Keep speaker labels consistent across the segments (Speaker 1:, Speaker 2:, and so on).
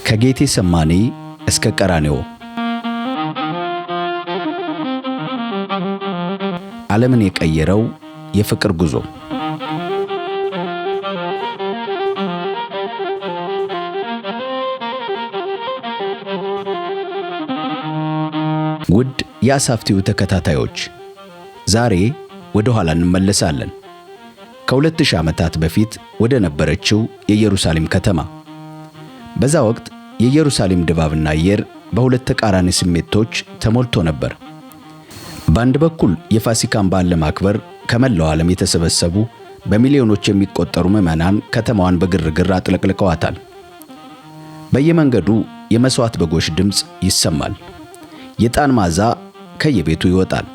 Speaker 1: ከጌቴ ሰማኒ እስከ ቀራንዮ ዓለምን የቀየረው የፍቅር ጉዞ። ውድ የአሳፍቲው ተከታታዮች ዛሬ ወደ ኋላ እንመለሳለን። ከ2000 ዓመታት በፊት ወደ ነበረችው የኢየሩሳሌም ከተማ። በዛ ወቅት የኢየሩሳሌም ድባብና አየር በሁለት ተቃራኒ ስሜቶች ተሞልቶ ነበር። በአንድ በኩል የፋሲካን በዓል ለማክበር ከመላው ዓለም የተሰበሰቡ በሚሊዮኖች የሚቆጠሩ ምዕመናን ከተማዋን በግርግር አጥለቅልቀዋታል። በየመንገዱ የመስዋዕት በጎች ድምፅ ይሰማል። የዕጣን መዓዛ ከየቤቱ ይወጣል።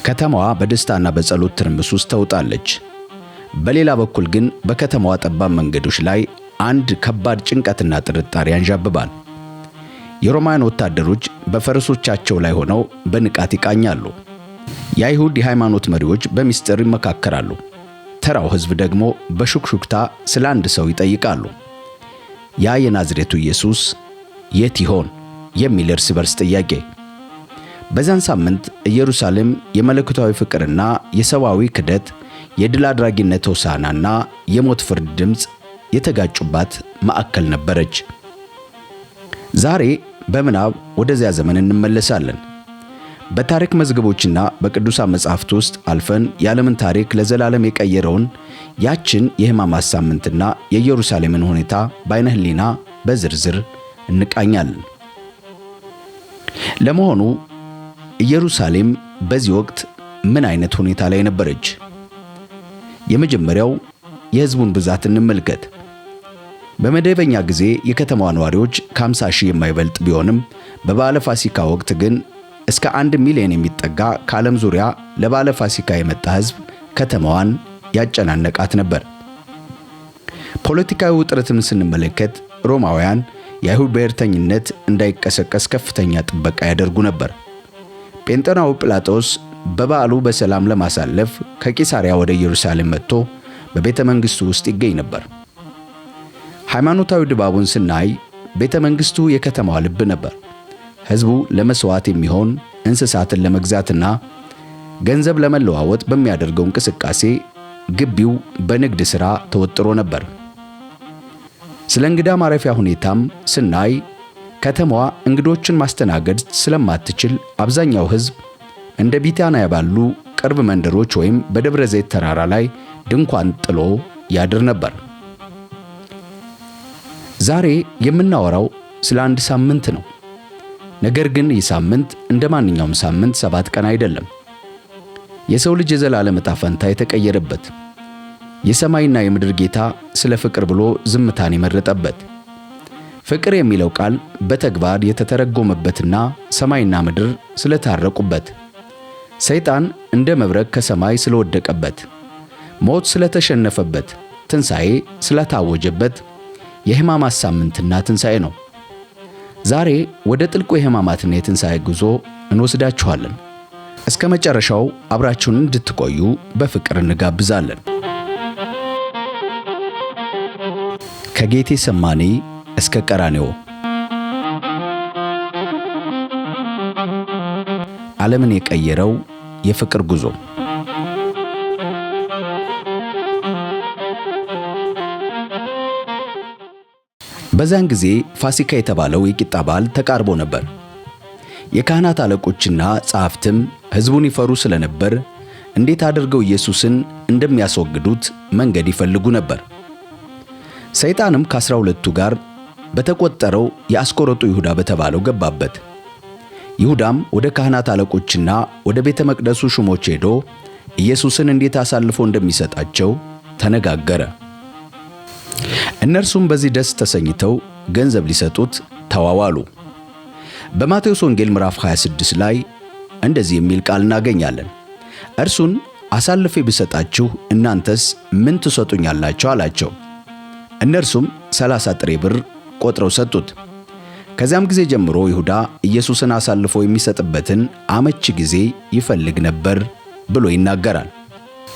Speaker 1: ከተማዋ በደስታና በጸሎት ትርምስ ውስጥ ተውጣለች። በሌላ በኩል ግን በከተማዋ ጠባብ መንገዶች ላይ አንድ ከባድ ጭንቀትና ጥርጣሬ ያንዣብባል። የሮማውያን ወታደሮች በፈረሶቻቸው ላይ ሆነው በንቃት ይቃኛሉ። የአይሁድ የሃይማኖት መሪዎች በሚስጥር ይመካከራሉ። ተራው ሕዝብ ደግሞ በሹክሹክታ ስለ አንድ ሰው ይጠይቃሉ። ያ የናዝሬቱ ኢየሱስ የት ይሆን የሚል እርስ በርስ ጥያቄ። በዛን ሳምንት ኢየሩሳሌም የመለኮታዊ ፍቅርና የሰዋዊ ክደት፣ የድል አድራጊነት ሆሳዕናና የሞት ፍርድ ድምፅ የተጋጩባት ማዕከል ነበረች። ዛሬ በምናብ ወደዚያ ዘመን እንመለሳለን። በታሪክ መዝገቦችና በቅዱሳን መጻሕፍት ውስጥ አልፈን የዓለምን ታሪክ ለዘላለም የቀየረውን ያችን የሕማማት ሳምንትና የኢየሩሳሌምን ሁኔታ በዓይነ ሕሊና በዝርዝር እንቃኛለን። ለመሆኑ ኢየሩሳሌም በዚህ ወቅት ምን አይነት ሁኔታ ላይ ነበረች? የመጀመሪያው የሕዝቡን ብዛት እንመልከት። በመደበኛ ጊዜ የከተማዋ ነዋሪዎች ከ50 ሺህ የማይበልጥ ቢሆንም በበዓለ ፋሲካ ወቅት ግን እስከ 1 ሚሊዮን የሚጠጋ ከዓለም ዙሪያ ለበዓለ ፋሲካ የመጣ ሕዝብ ከተማዋን ያጨናነቃት ነበር። ፖለቲካዊ ውጥረትን ስንመለከት ሮማውያን የአይሁድ ብሔርተኝነት እንዳይቀሰቀስ ከፍተኛ ጥበቃ ያደርጉ ነበር። ጴንጤናዊው ጲላጦስ በበዓሉ በሰላም ለማሳለፍ ከቂሳሪያ ወደ ኢየሩሳሌም መጥቶ በቤተ መንግሥቱ ውስጥ ይገኝ ነበር። ሃይማኖታዊ ድባቡን ስናይ ቤተ መንግሥቱ የከተማዋ ልብ ነበር። ሕዝቡ ለመስዋዕት የሚሆን እንስሳትን ለመግዛትና ገንዘብ ለመለዋወጥ በሚያደርገው እንቅስቃሴ ግቢው በንግድ ሥራ ተወጥሮ ነበር። ስለ እንግዳ ማረፊያ ሁኔታም ስናይ ከተማዋ እንግዶችን ማስተናገድ ስለማትችል አብዛኛው ሕዝብ እንደ ቢታንያ ባሉ ቅርብ መንደሮች ወይም በደብረ ዘይት ተራራ ላይ ድንኳን ጥሎ ያድር ነበር። ዛሬ የምናወራው ስለ አንድ ሳምንት ነው። ነገር ግን ይህ ሳምንት እንደ ማንኛውም ሳምንት 7 ቀን አይደለም። የሰው ልጅ የዘላለም ዕጣ ፈንታ የተቀየረበት፣ የሰማይና የምድር ጌታ ስለ ፍቅር ብሎ ዝምታን የመረጠበት፣ ፍቅር የሚለው ቃል በተግባር የተተረጎመበትና ሰማይና ምድር ስለታረቁበት፣ ሰይጣን እንደ መብረቅ ከሰማይ ስለወደቀበት፣ ሞት ስለተሸነፈበት፣ ትንሣኤ ስለታወጀበት የሕማማት ሳምንትና ትንሣኤ ነው። ዛሬ ወደ ጥልቁ የሕማማትና የትንሣኤ ጉዞ እንወስዳችኋለን። እስከ መጨረሻው አብራችሁን እንድትቆዩ በፍቅር እንጋብዛለን። ከጌቴ ሰማኒ እስከ ቀራንዮ ዓለምን የቀየረው የፍቅር ጉዞ። በዛን ጊዜ ፋሲካ የተባለው የቂጣ በዓል ተቃርቦ ነበር። የካህናት አለቆችና ጸሐፍትም ሕዝቡን ይፈሩ ስለነበር እንዴት አድርገው ኢየሱስን እንደሚያስወግዱት መንገድ ይፈልጉ ነበር። ሰይጣንም ከ12ቱ ጋር በተቆጠረው የአስቆሮቱ ይሁዳ በተባለው ገባበት። ይሁዳም ወደ ካህናት አለቆችና ወደ ቤተ መቅደሱ ሹሞች ሄዶ ኢየሱስን እንዴት አሳልፎ እንደሚሰጣቸው ተነጋገረ። እነርሱም በዚህ ደስ ተሰኝተው ገንዘብ ሊሰጡት ተዋዋሉ። በማቴዎስ ወንጌል ምዕራፍ 26 ላይ እንደዚህ የሚል ቃል እናገኛለን። እርሱን አሳልፌ ብሰጣችሁ እናንተስ ምን ትሰጡኛላችሁ አላቸው። እነርሱም 30 ጥሬ ብር ቆጥረው ሰጡት። ከዚያም ጊዜ ጀምሮ ይሁዳ ኢየሱስን አሳልፎ የሚሰጥበትን አመቺ ጊዜ ይፈልግ ነበር ብሎ ይናገራል።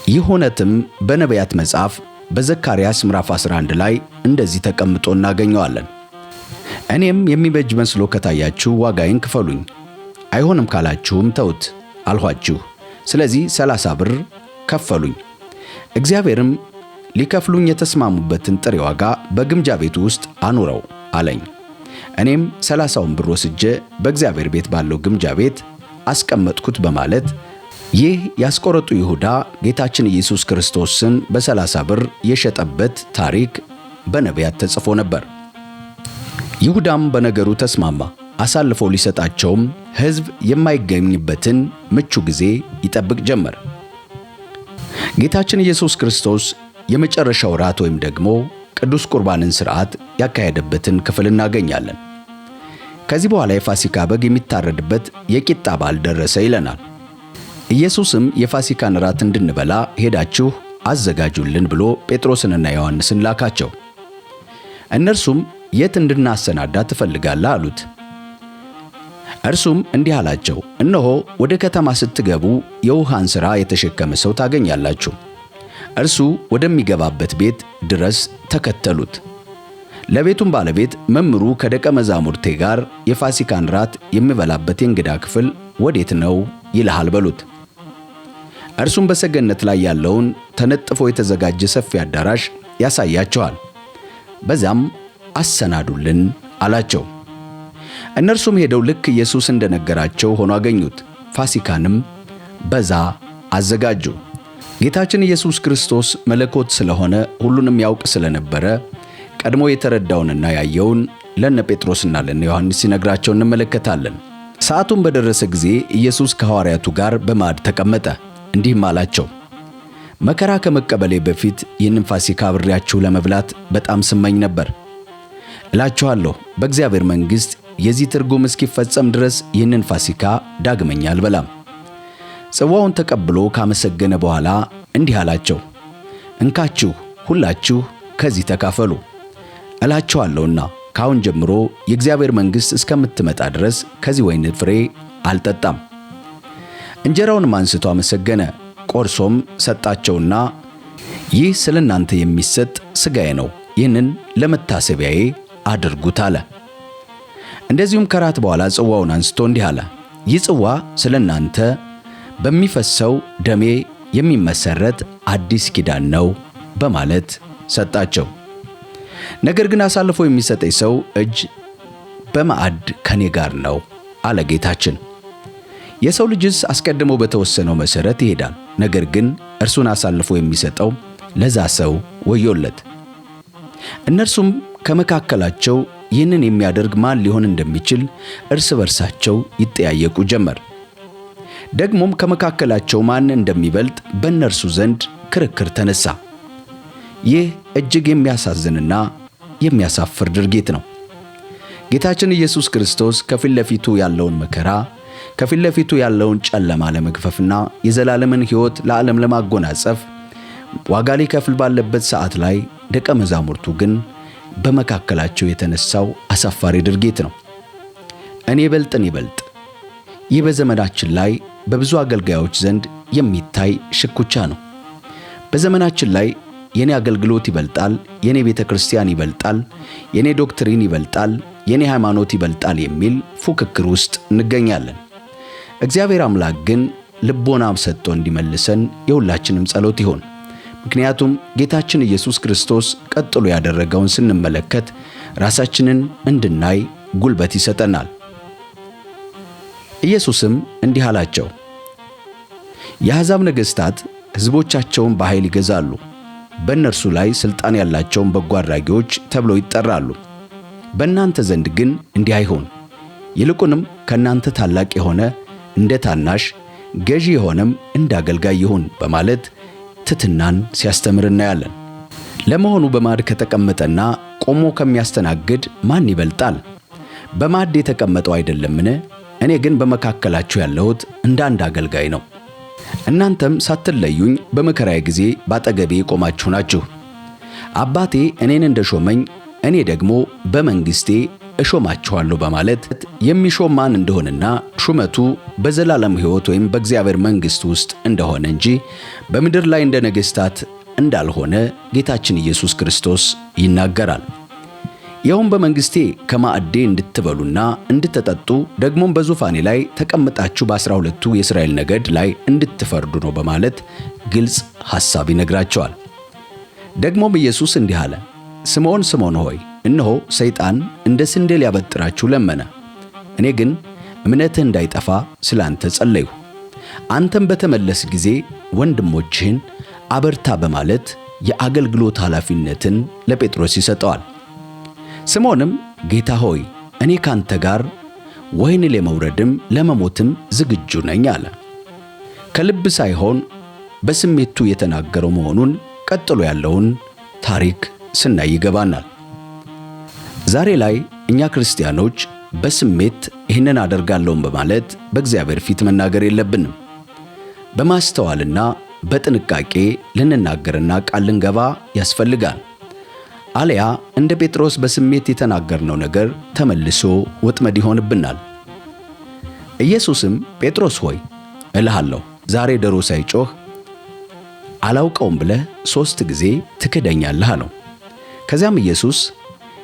Speaker 1: ይህ እውነትም በነቢያት መጽሐፍ በዘካርያስ ምዕራፍ 11 ላይ እንደዚህ ተቀምጦ እናገኘዋለን። እኔም የሚበጅ መስሎ ከታያችሁ ዋጋዬን ክፈሉኝ፣ አይሆንም ካላችሁም ተውት አልኋችሁ። ስለዚህ 30 ብር ከፈሉኝ። እግዚአብሔርም ሊከፍሉኝ የተስማሙበትን ጥሬ ዋጋ በግምጃ ቤቱ ውስጥ አኑረው አለኝ። እኔም 30ውን ብር ወስጄ በእግዚአብሔር ቤት ባለው ግምጃ ቤት አስቀመጥኩት በማለት ይህ ያስቆረጡ ይሁዳ ጌታችን ኢየሱስ ክርስቶስን በ30 ብር የሸጠበት ታሪክ በነቢያት ተጽፎ ነበር። ይሁዳም በነገሩ ተስማማ። አሳልፎ ሊሰጣቸውም ሕዝብ የማይገኝበትን ምቹ ጊዜ ይጠብቅ ጀመር። ጌታችን ኢየሱስ ክርስቶስ የመጨረሻው ራት ወይም ደግሞ ቅዱስ ቁርባንን ሥርዓት ያካሄደበትን ክፍል እናገኛለን። ከዚህ በኋላ የፋሲካ በግ የሚታረድበት የቂጣ በዓል ደረሰ ይለናል። ኢየሱስም የፋሲካን ራት እንድንበላ ሄዳችሁ አዘጋጁልን ብሎ ጴጥሮስንና ዮሐንስን ላካቸው። እነርሱም የት እንድናሰናዳ ትፈልጋለህ አሉት። እርሱም እንዲህ አላቸው፣ እነሆ ወደ ከተማ ስትገቡ የውሃን ሥራ የተሸከመ ሰው ታገኛላችሁ። እርሱ ወደሚገባበት ቤት ድረስ ተከተሉት። ለቤቱም ባለቤት መምህሩ ከደቀ መዛሙርቴ ጋር የፋሲካን ራት የሚበላበት የእንግዳ ክፍል ወዴት ነው ይልሃል በሉት። እርሱም በሰገነት ላይ ያለውን ተነጥፎ የተዘጋጀ ሰፊ አዳራሽ ያሳያቸዋል። በዛም አሰናዱልን አላቸው። እነርሱም ሄደው ልክ ኢየሱስ እንደነገራቸው ሆኖ አገኙት። ፋሲካንም በዛ አዘጋጁ። ጌታችን ኢየሱስ ክርስቶስ መለኮት ስለሆነ ሁሉንም ያውቅ ስለነበረ ቀድሞ የተረዳውንና ያየውን ለነ ጴጥሮስና ለነ ዮሐንስ ሲነግራቸው እንመለከታለን። ሰዓቱም በደረሰ ጊዜ ኢየሱስ ከሐዋርያቱ ጋር በማዕድ ተቀመጠ። እንዲህም አላቸው፣ መከራ ከመቀበሌ በፊት ይህንን ፋሲካ አብሬያችሁ ለመብላት በጣም ስመኝ ነበር። እላችኋለሁ በእግዚአብሔር መንግሥት የዚህ ትርጉም እስኪፈጸም ድረስ ይህንን ፋሲካ ዳግመኛ አልበላም። ጽዋውን ተቀብሎ ካመሰገነ በኋላ እንዲህ አላቸው፣ እንካችሁ ሁላችሁ ከዚህ ተካፈሉ። እላችኋለሁና ከአሁን ጀምሮ የእግዚአብሔር መንግሥት እስከምትመጣ ድረስ ከዚህ ወይን ፍሬ አልጠጣም። እንጀራውንም አንስቶ አመሰገነ፣ ቆርሶም ሰጣቸውና ይህ ስለ እናንተ የሚሰጥ ሥጋዬ ነው፣ ይህንን ለመታሰቢያዬ አድርጉት አለ። እንደዚሁም ከራት በኋላ ጽዋውን አንስቶ እንዲህ አለ፣ ይህ ጽዋ ስለ እናንተ በሚፈሰው ደሜ የሚመሰረት አዲስ ኪዳን ነው በማለት ሰጣቸው። ነገር ግን አሳልፎ የሚሰጠኝ ሰው እጅ በማዕድ ከኔ ጋር ነው አለ ጌታችን። የሰው ልጅስ አስቀድሞ በተወሰነው መሠረት ይሄዳል፣ ነገር ግን እርሱን አሳልፎ የሚሰጠው ለዛ ሰው ወዮለት። እነርሱም ከመካከላቸው ይህንን የሚያደርግ ማን ሊሆን እንደሚችል እርስ በርሳቸው ይጠያየቁ ጀመር። ደግሞም ከመካከላቸው ማን እንደሚበልጥ በእነርሱ ዘንድ ክርክር ተነሳ። ይህ እጅግ የሚያሳዝንና የሚያሳፍር ድርጊት ነው። ጌታችን ኢየሱስ ክርስቶስ ከፊት ለፊቱ ያለውን መከራ፣ ከፊት ለፊቱ ያለውን ጨለማ ለመግፈፍና የዘላለምን ሕይወት ለዓለም ለማጎናጸፍ ዋጋ ሊከፍል ባለበት ሰዓት ላይ ደቀ መዛሙርቱ ግን በመካከላቸው የተነሳው አሳፋሪ ድርጊት ነው። እኔ ይበልጥ ይህ በዘመናችን ላይ በብዙ አገልጋዮች ዘንድ የሚታይ ሽኩቻ ነው። በዘመናችን ላይ የኔ አገልግሎት ይበልጣል፣ የኔ ቤተ ክርስቲያን ይበልጣል፣ የኔ ዶክትሪን ይበልጣል፣ የኔ ሃይማኖት ይበልጣል የሚል ፉክክር ውስጥ እንገኛለን። እግዚአብሔር አምላክ ግን ልቦናም ሰጥቶ እንዲመልሰን የሁላችንም ጸሎት ይሆን። ምክንያቱም ጌታችን ኢየሱስ ክርስቶስ ቀጥሎ ያደረገውን ስንመለከት ራሳችንን እንድናይ ጉልበት ይሰጠናል። ኢየሱስም እንዲህ አላቸው፣ የአሕዛብ ነገሥታት ሕዝቦቻቸውን በኃይል ይገዛሉ፣ በእነርሱ ላይ ሥልጣን ያላቸውን በጎ አድራጊዎች ተብለው ይጠራሉ። በእናንተ ዘንድ ግን እንዲህ አይሆን። ይልቁንም ከእናንተ ታላቅ የሆነ እንደ ታናሽ፣ ገዢ የሆነም እንደ አገልጋይ ይሁን በማለት ትሕትናን ሲያስተምር እናያለን። ለመሆኑ በማዕድ ከተቀመጠና ቆሞ ከሚያስተናግድ ማን ይበልጣል? በማዕድ የተቀመጠው አይደለምን? እኔ ግን በመካከላችሁ ያለሁት እንደ አንድ አገልጋይ ነው። እናንተም ሳትለዩኝ በመከራዬ ጊዜ ባጠገቤ ቆማችሁ ናችሁ። አባቴ እኔን እንደሾመኝ እኔ ደግሞ በመንግሥቴ እሾማችኋለሁ በማለት የሚሾም ማን እንደሆነና ሹመቱ በዘላለም ሕይወት ወይም በእግዚአብሔር መንግሥት ውስጥ እንደሆነ እንጂ በምድር ላይ እንደ ነገሥታት እንዳልሆነ ጌታችን ኢየሱስ ክርስቶስ ይናገራል። ይኸውም በመንግሥቴ ከማዕዴ እንድትበሉና እንድትጠጡ ደግሞም በዙፋኔ ላይ ተቀምጣችሁ በ12ቱ የእስራኤል ነገድ ላይ እንድትፈርዱ ነው በማለት ግልጽ ሐሳብ ይነግራቸዋል። ደግሞም ኢየሱስ እንዲህ አለ፣ ስምዖን ስምዖን ሆይ እነሆ ሰይጣን እንደ ስንዴ ሊያበጥራችሁ ለመነ። እኔ ግን እምነትህ እንዳይጠፋ ስለ አንተ ጸለይሁ። አንተም በተመለስ ጊዜ ወንድሞችህን አበርታ በማለት የአገልግሎት ኃላፊነትን ለጴጥሮስ ይሰጠዋል። ስምዖንም ጌታ ሆይ እኔ ካንተ ጋር ወህኒ ለመውረድም ለመሞትም ዝግጁ ነኝ አለ። ከልብ ሳይሆን በስሜቱ የተናገረው መሆኑን ቀጥሎ ያለውን ታሪክ ስናይ ይገባናል። ዛሬ ላይ እኛ ክርስቲያኖች በስሜት ይህንን አደርጋለሁም በማለት በእግዚአብሔር ፊት መናገር የለብንም። በማስተዋልና በጥንቃቄ ልንናገርና ቃል ልንገባ ያስፈልጋል። አልያ እንደ ጴጥሮስ በስሜት የተናገርነው ነገር ተመልሶ ወጥመድ ይሆንብናል። ኢየሱስም ጴጥሮስ ሆይ እልሃለሁ ዛሬ ዶሮ ሳይጮህ አላውቀውም ብለህ 3 ጊዜ ትክደኛለህ አለው። ከዚያም ኢየሱስ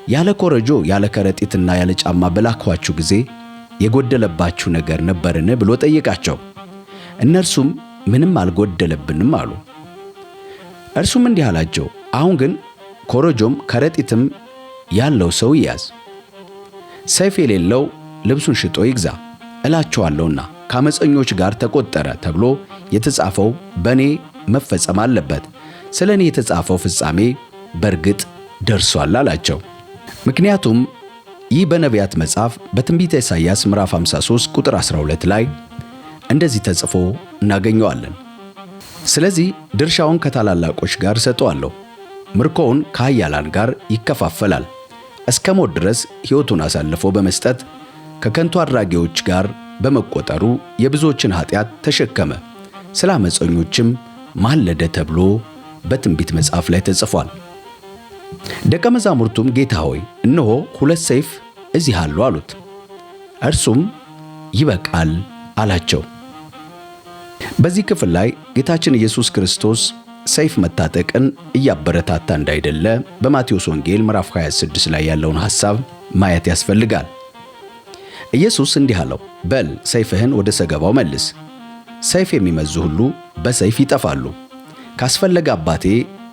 Speaker 1: ያለ ኮረጆ ያለ ከረጢትና ያለ ጫማ በላኳችሁ ጊዜ የጎደለባችሁ ነገር ነበርን ብሎ ጠየቃቸው። እነርሱም ምንም አልጎደለብንም አሉ። እርሱም እንዲህ አላቸው፣ አሁን ግን ኮረጆም ከረጢትም ያለው ሰው ይያዝ፣ ሰይፍ የሌለው ልብሱን ሽጦ ይግዛ እላችኋለሁና ከዓመፀኞች ጋር ተቆጠረ ተብሎ የተጻፈው በእኔ መፈጸም አለበት። ስለ እኔ የተጻፈው ፍጻሜ በእርግጥ ደርሷል አላቸው። ምክንያቱም ይህ በነቢያት መጽሐፍ በትንቢተ ኢሳይያስ ምዕራፍ 53 ቁጥር 12 ላይ እንደዚህ ተጽፎ እናገኘዋለን። ስለዚህ ድርሻውን ከታላላቆች ጋር ሰጠዋለሁ፣ ምርኮውን ከኃያላን ጋር ይከፋፈላል። እስከ ሞት ድረስ ሕይወቱን አሳልፎ በመስጠት ከከንቱ አድራጊዎች ጋር በመቆጠሩ የብዙዎችን ኃጢአት ተሸከመ፣ ስለ ዓመፀኞችም ማለደ ተብሎ በትንቢት መጽሐፍ ላይ ተጽፏል። ደቀ መዛሙርቱም ጌታ ሆይ እነሆ 2 ሰይፍ እዚህ አሉ አሉት። እርሱም ይበቃል አላቸው። በዚህ ክፍል ላይ ጌታችን ኢየሱስ ክርስቶስ ሰይፍ መታጠቅን እያበረታታ እንዳይደለ በማቴዎስ ወንጌል ምዕራፍ 26 ላይ ያለውን ሐሳብ ማየት ያስፈልጋል። ኢየሱስ እንዲህ አለው፣ በል ሰይፍህን ወደ ሰገባው መልስ፣ ሰይፍ የሚመዙ ሁሉ በሰይፍ ይጠፋሉ። ካስፈለገ አባቴ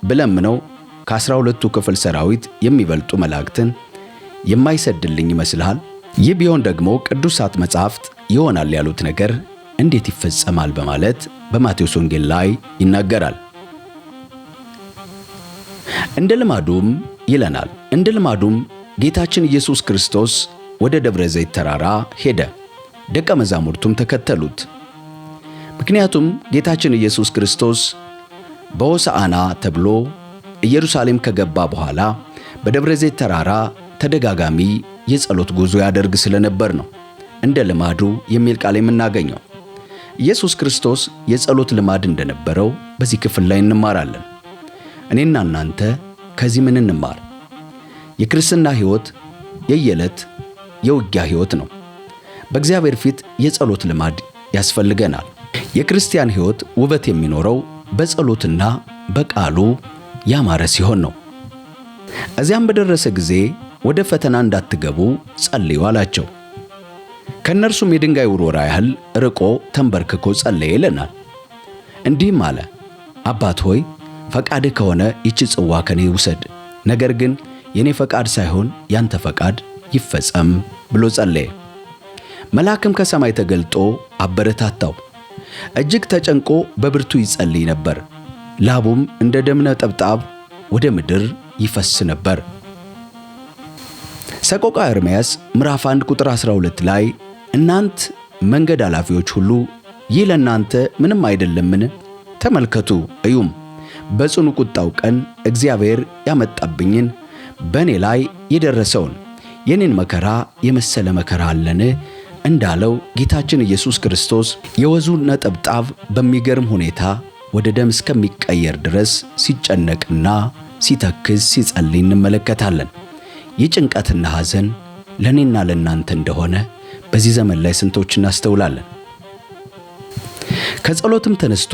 Speaker 1: ብለምነው ከ12ቱ ክፍል ሰራዊት የሚበልጡ መላእክትን የማይሰድልኝ ይመስልሃል? ይህ ቢሆን ደግሞ ቅዱሳት መጻሕፍት ይሆናል ያሉት ነገር እንዴት ይፈጸማል? በማለት በማቴዎስ ወንጌል ላይ ይናገራል። እንደ ልማዱም ይለናል። እንደ ልማዱም ጌታችን ኢየሱስ ክርስቶስ ወደ ደብረ ዘይት ተራራ ሄደ፣ ደቀ መዛሙርቱም ተከተሉት። ምክንያቱም ጌታችን ኢየሱስ ክርስቶስ በሆሳዕና ተብሎ ኢየሩሳሌም ከገባ በኋላ በደብረ ዘይት ተራራ ተደጋጋሚ የጸሎት ጉዞ ያደርግ ስለነበር ነው እንደ ልማዱ የሚል ቃል የምናገኘው። ኢየሱስ ክርስቶስ የጸሎት ልማድ እንደነበረው በዚህ ክፍል ላይ እንማራለን። እኔና እናንተ ከዚህ ምን እንማር? የክርስትና ሕይወት የየዕለት የውጊያ ሕይወት ነው። በእግዚአብሔር ፊት የጸሎት ልማድ ያስፈልገናል። የክርስቲያን ሕይወት ውበት የሚኖረው በጸሎትና በቃሉ ያማረ ሲሆን ነው። እዚያም በደረሰ ጊዜ ወደ ፈተና እንዳትገቡ ጸልዩ አላቸው። ከእነርሱም የድንጋይ ውርወራ ያህል ርቆ ተንበርክኮ ጸለየ ይለናል። እንዲህም አለ፣ አባት ሆይ ፈቃድህ ከሆነ ይህች ጽዋ ከኔ ውሰድ፣ ነገር ግን የኔ ፈቃድ ሳይሆን ያንተ ፈቃድ ይፈጸም ብሎ ጸለየ። መልአክም ከሰማይ ተገልጦ አበረታታው። እጅግ ተጨንቆ በብርቱ ይጸልይ ነበር። ላቡም እንደ ደም ነጠብጣብ ወደ ምድር ይፈስ ነበር። ሰቆቃ ኤርምያስ ምዕራፍ 1 ቁጥር 12 ላይ እናንት መንገድ አላፊዎች ሁሉ ይህ ለእናንተ ምንም አይደለምን? ተመልከቱ እዩም፣ በጽኑ ቁጣው ቀን እግዚአብሔር ያመጣብኝን በእኔ ላይ የደረሰውን የኔን መከራ የመሰለ መከራ አለን እንዳለው ጌታችን ኢየሱስ ክርስቶስ የወዙን ነጠብጣብ በሚገርም ሁኔታ ወደ ደም እስከሚቀየር ድረስ ሲጨነቅና ሲተክዝ ሲጸልይ እንመለከታለን። የጭንቀትና ሐዘን ለእኔና ለእናንተ እንደሆነ በዚህ ዘመን ላይ ስንቶች እናስተውላለን? ከጸሎትም ተነስቶ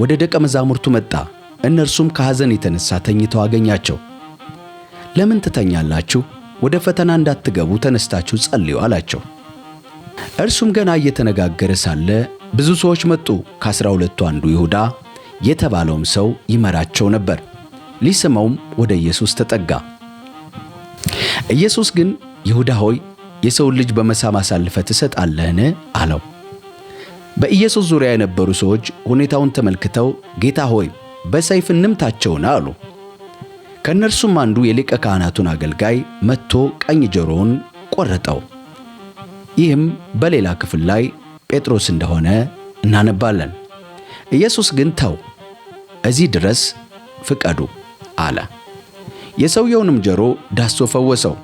Speaker 1: ወደ ደቀ መዛሙርቱ መጣ። እነርሱም ከሐዘን የተነሳ ተኝተው አገኛቸው። ለምን ትተኛላችሁ? ወደ ፈተና እንዳትገቡ ተነስታችሁ ጸልዩ አላቸው። እርሱም ገና እየተነጋገረ ሳለ ብዙ ሰዎች መጡ። ከ12ቱ አንዱ ይሁዳ የተባለውም ሰው ይመራቸው ነበር። ሊስመውም ወደ ኢየሱስ ተጠጋ። ኢየሱስ ግን ይሁዳ ሆይ የሰውን ልጅ በመሳም አሳልፈህ ትሰጣለህን? አለው። በኢየሱስ ዙሪያ የነበሩ ሰዎች ሁኔታውን ተመልክተው ጌታ ሆይ በሰይፍ እንምታቸውን አሉ። ከእነርሱም አንዱ የሊቀ ካህናቱን አገልጋይ መትቶ ቀኝ ጆሮውን ቆረጠው። ይህም በሌላ ክፍል ላይ ጴጥሮስ እንደሆነ እናነባለን። ኢየሱስ ግን ተው፣ እዚህ ድረስ ፍቀዱ አለ። የሰውየውንም ጆሮ ዳሶ ፈወሰው።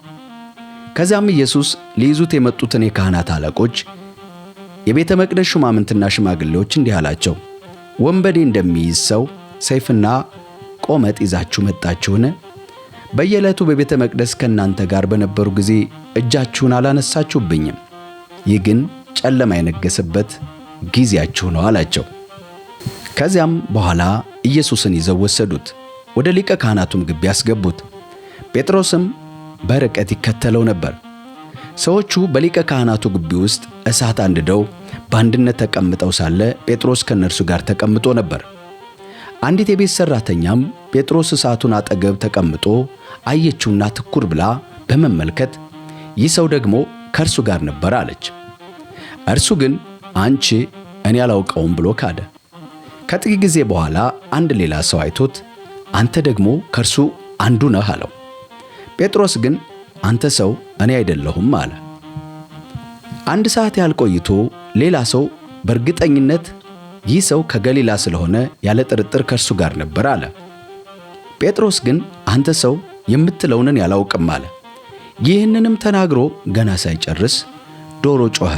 Speaker 1: ከዚያም ኢየሱስ ሊይዙት የመጡትን የካህናት አለቆች፣ የቤተ መቅደስ ሹማምንትና ሽማግሌዎች እንዲህ አላቸው፣ ወንበዴ እንደሚይዝ ሰው ሰይፍና ቆመጥ ይዛችሁ መጣችሁን? በየዕለቱ በቤተ መቅደስ ከእናንተ ጋር በነበሩ ጊዜ እጃችሁን አላነሳችሁብኝም። ይህ ግን ጨለማ የነገሰበት ጊዜያችሁ ነው አላቸው። ከዚያም በኋላ ኢየሱስን ይዘው ወሰዱት፣ ወደ ሊቀ ካህናቱም ግቢ ያስገቡት። ጴጥሮስም በርቀት ይከተለው ነበር። ሰዎቹ በሊቀ ካህናቱ ግቢ ውስጥ እሳት አንድደው በአንድነት ተቀምጠው ሳለ ጴጥሮስ ከእነርሱ ጋር ተቀምጦ ነበር። አንዲት የቤት ሠራተኛም ጴጥሮስ እሳቱን አጠገብ ተቀምጦ አየችውና ትኩር ብላ በመመልከት ይህ ሰው ደግሞ ከእርሱ ጋር ነበር አለች። እርሱ ግን አንቺ እኔ አላውቀውም ብሎ ካደ። ከጥቂት ጊዜ በኋላ አንድ ሌላ ሰው አይቶት አንተ ደግሞ ከእርሱ አንዱ ነህ አለው። ጴጥሮስ ግን አንተ ሰው እኔ አይደለሁም አለ። አንድ ሰዓት ያህል ቆይቶ ሌላ ሰው በእርግጠኝነት ይህ ሰው ከገሊላ ስለሆነ ያለ ጥርጥር ከእርሱ ጋር ነበር አለ። ጴጥሮስ ግን አንተ ሰው የምትለውን እኔ አላውቅም አለ። ይህንንም ተናግሮ ገና ሳይጨርስ ዶሮ ጮኸ።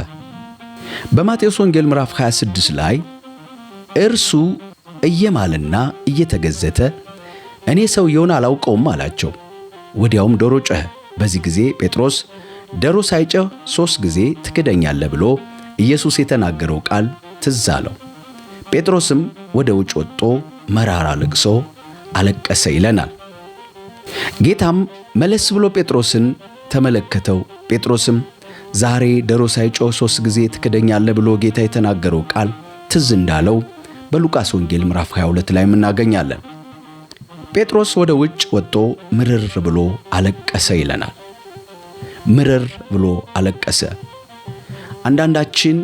Speaker 1: በማቴዎስ ወንጌል ምዕራፍ 26 ላይ እርሱ እየማለና እየተገዘተ እኔ ሰውየውን አላውቀውም አላቸው። ወዲያውም ዶሮ ጮኸ። በዚህ ጊዜ ጴጥሮስ ዶሮ ሳይጮህ 3 ጊዜ ትክደኛለህ ብሎ ኢየሱስ የተናገረው ቃል ትዝ አለው። ጴጥሮስም ወደ ውጭ ወጥቶ መራራ ለቅሶ አለቀሰ ይለናል። ጌታም መለስ ብሎ ጴጥሮስን ተመለከተው። ጴጥሮስም ዛሬ ዶሮ ሳይጮህ 3 ጊዜ ትክደኛለህ ብሎ ጌታ የተናገረው ቃል ትዝ እንዳለው በሉቃስ ወንጌል ምዕራፍ 22 ላይ እናገኛለን። ጴጥሮስ ወደ ውጭ ወጥቶ ምርር ብሎ አለቀሰ ይለናል። ምርር ብሎ አለቀሰ። አንዳንዳችን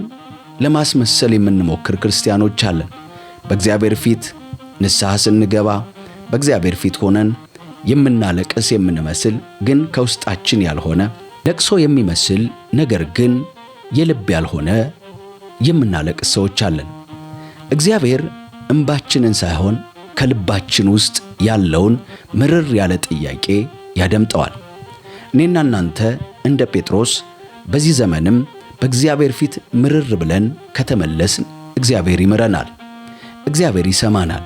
Speaker 1: ለማስመሰል የምንሞክር ክርስቲያኖች አለን። በእግዚአብሔር ፊት ንስሐ ስንገባ በእግዚአብሔር ፊት ሆነን የምናለቅስ የምንመስል ግን ከውስጣችን ያልሆነ ለቅሶ የሚመስል ነገር ግን የልብ ያልሆነ የምናለቅስ ሰዎች አለን። እግዚአብሔር እንባችንን ሳይሆን ከልባችን ውስጥ ያለውን ምርር ያለ ጥያቄ ያደምጠዋል። እኔና እናንተ እንደ ጴጥሮስ በዚህ ዘመንም በእግዚአብሔር ፊት ምርር ብለን ከተመለስን እግዚአብሔር ይምረናል፣ እግዚአብሔር ይሰማናል።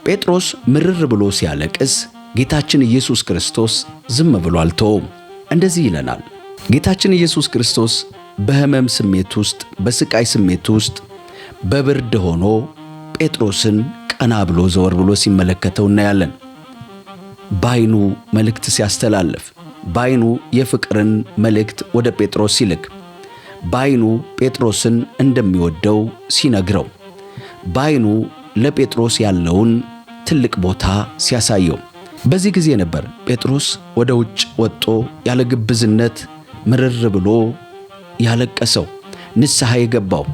Speaker 1: ጴጥሮስ ምርር ብሎ ሲያለቅስ ጌታችን ኢየሱስ ክርስቶስ ዝም ብሎ አልተወውም። እንደዚህ ይለናል። ጌታችን ኢየሱስ ክርስቶስ በሕመም ስሜት ውስጥ፣ በስቃይ ስሜት ውስጥ በብርድ ሆኖ ጴጥሮስን ቀና ብሎ ዘወር ብሎ ሲመለከተው እናያለን። በዓይኑ መልእክት ሲያስተላልፍ፣ በዓይኑ የፍቅርን መልእክት ወደ ጴጥሮስ ሲልክ፣ በዓይኑ ጴጥሮስን እንደሚወደው ሲነግረው፣ በዓይኑ ለጴጥሮስ ያለውን ትልቅ ቦታ ሲያሳየው፣ በዚህ ጊዜ ነበር ጴጥሮስ ወደ ውጭ ወጥቶ ያለ ግብዝነት ምርር ብሎ ያለቀሰው፣ ንስሐ የገባው።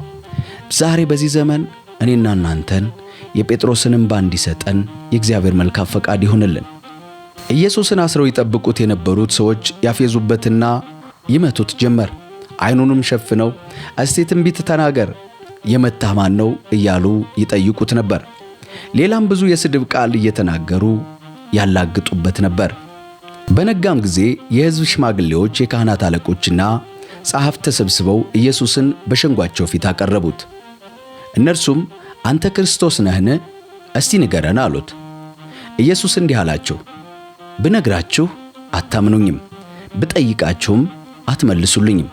Speaker 1: ዛሬ በዚህ ዘመን እኔና እናንተን የጴጥሮስን እንባ እንዲሰጠን የእግዚአብሔር መልካም ፈቃድ ይሁንልን። ኢየሱስን አስረው ይጠብቁት የነበሩት ሰዎች ያፌዙበትና ይመቱት ጀመር። ዓይኑንም ሸፍነው እስቲ ትንቢት ተናገር፣ የመታህ ማን ነው እያሉ ይጠይቁት ነበር። ሌላም ብዙ የስድብ ቃል እየተናገሩ ያላግጡበት ነበር። በነጋም ጊዜ የሕዝብ ሽማግሌዎች፣ የካህናት አለቆችና ጸሐፍት ተሰብስበው ኢየሱስን በሸንጓቸው ፊት አቀረቡት። እነርሱም አንተ ክርስቶስ ነህን? እስቲ ንገረን አሉት። ኢየሱስ እንዲህ አላቸው፣ ብነግራችሁ አታምኑኝም፣ ብጠይቃችሁም አትመልሱልኝም።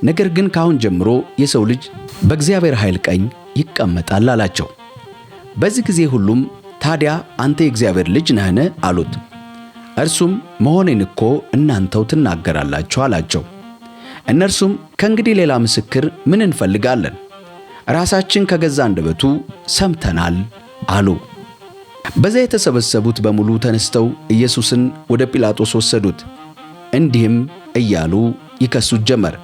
Speaker 1: ነገር ግን ካሁን ጀምሮ የሰው ልጅ በእግዚአብሔር ኃይል ቀኝ ይቀመጣል አላቸው። በዚህ ጊዜ ሁሉም ታዲያ አንተ የእግዚአብሔር ልጅ ነህን? አሉት። እርሱም መሆኔን እኮ እናንተው ትናገራላችሁ አላቸው። እነርሱም ከእንግዲህ ሌላ ምስክር ምን እንፈልጋለን? ራሳችን ከገዛ አንደበቱ ሰምተናል አሉ። በዚያ የተሰበሰቡት በሙሉ ተነስተው ኢየሱስን ወደ ጲላጦስ ወሰዱት። እንዲህም እያሉ ይከሱት ጀመር።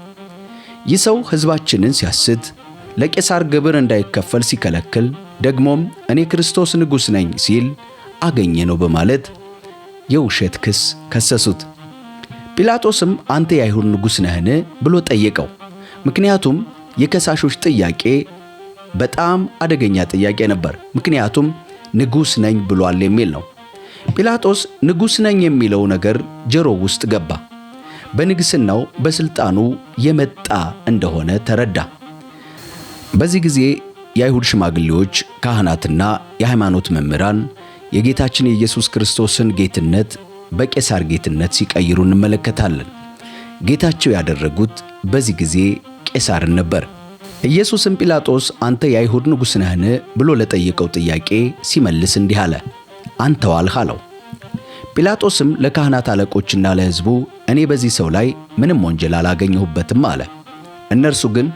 Speaker 1: ይህ ሰው ሕዝባችንን ሲያስት፣ ለቄሳር ግብር እንዳይከፈል ሲከለክል፣ ደግሞም እኔ ክርስቶስ ንጉሥ ነኝ ሲል አገኘ ነው በማለት የውሸት ክስ ከሰሱት። ጲላጦስም አንተ የአይሁድ ንጉሥ ነህን ብሎ ጠየቀው። ምክንያቱም የከሳሾች ጥያቄ በጣም አደገኛ ጥያቄ ነበር። ምክንያቱም ንጉሥ ነኝ ብሏል የሚል ነው። ጲላጦስ ንጉሥ ነኝ የሚለው ነገር ጆሮው ውስጥ ገባ። በንግሥናው በሥልጣኑ የመጣ እንደሆነ ተረዳ። በዚህ ጊዜ የአይሁድ ሽማግሌዎች፣ ካህናትና የሃይማኖት መምህራን የጌታችን የኢየሱስ ክርስቶስን ጌትነት በቄሳር ጌትነት ሲቀይሩ እንመለከታለን። ጌታቸው ያደረጉት በዚህ ጊዜ ቄሳርን ነበር። ኢየሱስም ጲላጦስ አንተ የአይሁድ ንጉሥ ነህን ብሎ ለጠየቀው ጥያቄ ሲመልስ እንዲህ አለ፣ አንተው አልህ አለው። ጲላጦስም ለካህናት አለቆችና ለሕዝቡ እኔ በዚህ ሰው ላይ ምንም ወንጀል አላገኘሁበትም አለ። እነርሱ ግን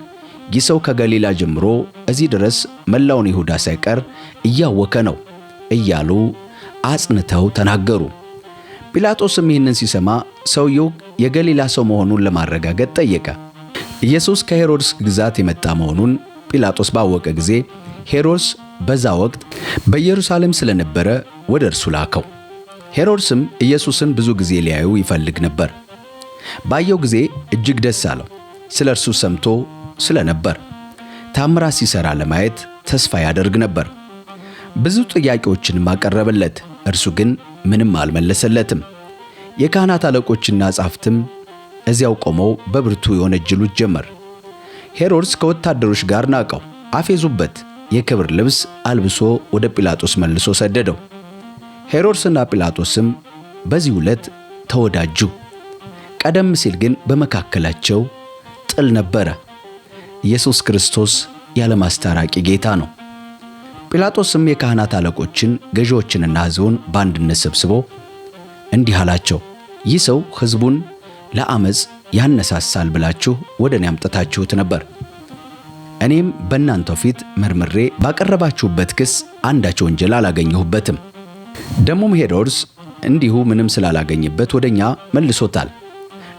Speaker 1: ይህ ሰው ከገሊላ ጀምሮ እዚህ ድረስ መላውን ይሁዳ ሳይቀር እያወከ ነው እያሉ አጽንተው ተናገሩ። ጲላጦስም ይህንን ሲሰማ ሰውየው የገሊላ ሰው መሆኑን ለማረጋገጥ ጠየቀ። ኢየሱስ ከሄሮድስ ግዛት የመጣ መሆኑን ጲላጦስ ባወቀ ጊዜ ሄሮድስ በዛ ወቅት በኢየሩሳሌም ስለነበረ ወደ እርሱ ላከው። ሄሮድስም ኢየሱስን ብዙ ጊዜ ሊያዩ ይፈልግ ነበር። ባየው ጊዜ እጅግ ደስ አለው። ስለ እርሱ ሰምቶ ስለነበር ታምራት ሲሰራ ለማየት ተስፋ ያደርግ ነበር። ብዙ ጥያቄዎችንም አቀረበለት። እርሱ ግን ምንም አልመለሰለትም። የካህናት አለቆችና ጻፍትም እዚያው ቆመው በብርቱ የወነጀሉት ጀመር። ሄሮድስ ከወታደሮች ጋር ናቀው፣ አፌዙበት። የክብር ልብስ አልብሶ ወደ ጲላጦስ መልሶ ሰደደው። ሄሮድስና ጲላጦስም በዚህ ዕለት ተወዳጁ። ቀደም ሲል ግን በመካከላቸው ጥል ነበረ። ኢየሱስ ክርስቶስ ያለማስታራቂ ጌታ ነው። ጲላጦስም የካህናት አለቆችን ገዢዎችንና ሕዝቡን በአንድነት ሰብስቦ እንዲህ አላቸው፣ ይህ ሰው ሕዝቡን ለአመፅ ያነሳሳል ብላችሁ ወደ እኔ አምጥታችሁት ነበር። እኔም በእናንተው ፊት መርምሬ ባቀረባችሁበት ክስ አንዳች ወንጀል አላገኘሁበትም። ደሞም ሄሮድስ እንዲሁ ምንም ስላላገኘበት ወደኛ መልሶታል።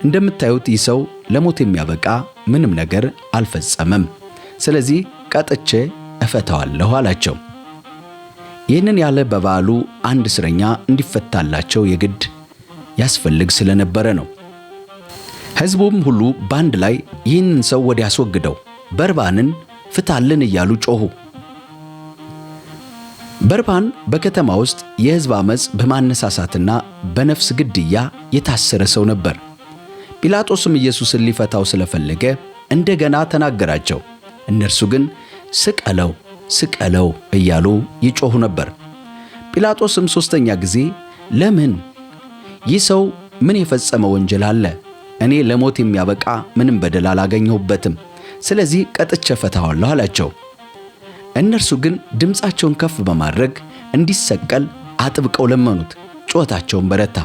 Speaker 1: እንደምታዩት ይህ ሰው ለሞት የሚያበቃ ምንም ነገር አልፈጸመም። ስለዚህ ቀጥቼ እፈታዋለሁ አላቸው። ይህንን ያለ በበዓሉ አንድ እስረኛ እንዲፈታላቸው የግድ ያስፈልግ ስለነበረ ነው። ሕዝቡም ሁሉ በአንድ ላይ ይህንን ሰው ወዲያ አስወግደው በርባንን ፍታልን እያሉ ጮኹ። በርባን በከተማ ውስጥ የሕዝብ ዓመፅ በማነሳሳትና በነፍስ ግድያ የታሰረ ሰው ነበር። ጲላጦስም ኢየሱስን ሊፈታው ስለፈለገ እንደገና ተናገራቸው። እነርሱ ግን ስቀለው ስቀለው እያሉ ይጮኹ ነበር። ጲላጦስም ሦስተኛ ጊዜ ለምን? ይህ ሰው ምን የፈጸመ ወንጀል አለ? እኔ ለሞት የሚያበቃ ምንም በደል አላገኘሁበትም። ስለዚህ ቀጥቼ እፈታዋለሁ አላቸው። እነርሱ ግን ድምፃቸውን ከፍ በማድረግ እንዲሰቀል አጥብቀው ለመኑት። ጩኸታቸውን በረታ።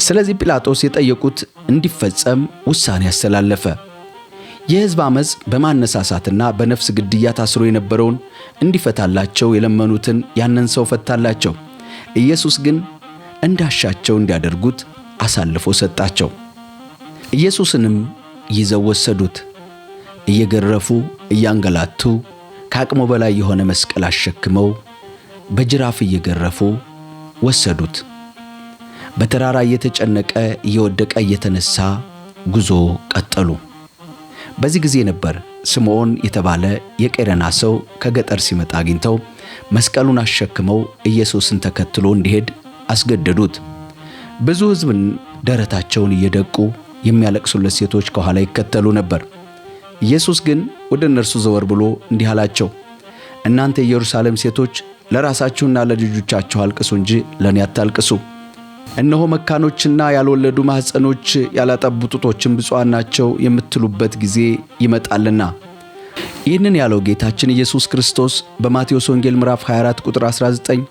Speaker 1: ስለዚህ ጲላጦስ የጠየቁት እንዲፈጸም ውሳኔ አስተላለፈ። የሕዝብ ዓመፅ በማነሳሳትና በነፍስ ግድያ ታስሮ የነበረውን እንዲፈታላቸው የለመኑትን ያንን ሰው ፈታላቸው። ኢየሱስ ግን እንዳሻቸው እንዲያደርጉት አሳልፎ ሰጣቸው። ኢየሱስንም ይዘው ወሰዱት። እየገረፉ እያንገላቱ ከአቅሙ በላይ የሆነ መስቀል አሸክመው በጅራፍ እየገረፉ ወሰዱት። በተራራ እየተጨነቀ እየወደቀ እየተነሳ ጉዞ ቀጠሉ። በዚህ ጊዜ ነበር ስምዖን የተባለ የቀሬና ሰው ከገጠር ሲመጣ አግኝተው መስቀሉን አሸክመው ኢየሱስን ተከትሎ እንዲሄድ አስገደዱት። ብዙ ሕዝብን ደረታቸውን እየደቁ የሚያለቅሱለት ሴቶች ከኋላ ይከተሉ ነበር። ኢየሱስ ግን ወደ እነርሱ ዘወር ብሎ እንዲህ አላቸው፣ እናንተ የኢየሩሳሌም ሴቶች ለራሳችሁና ለልጆቻችሁ አልቅሱ እንጂ ለእኔ አታልቅሱ። እነሆ መካኖችና ያልወለዱ ማኅፀኖች ያላጠቡ ጡቶችም ብፁዓን ናቸው የምትሉበት ጊዜ ይመጣልና። ይህንን ያለው ጌታችን ኢየሱስ ክርስቶስ በማቴዎስ ወንጌል ምዕራፍ 24 ቁጥር 19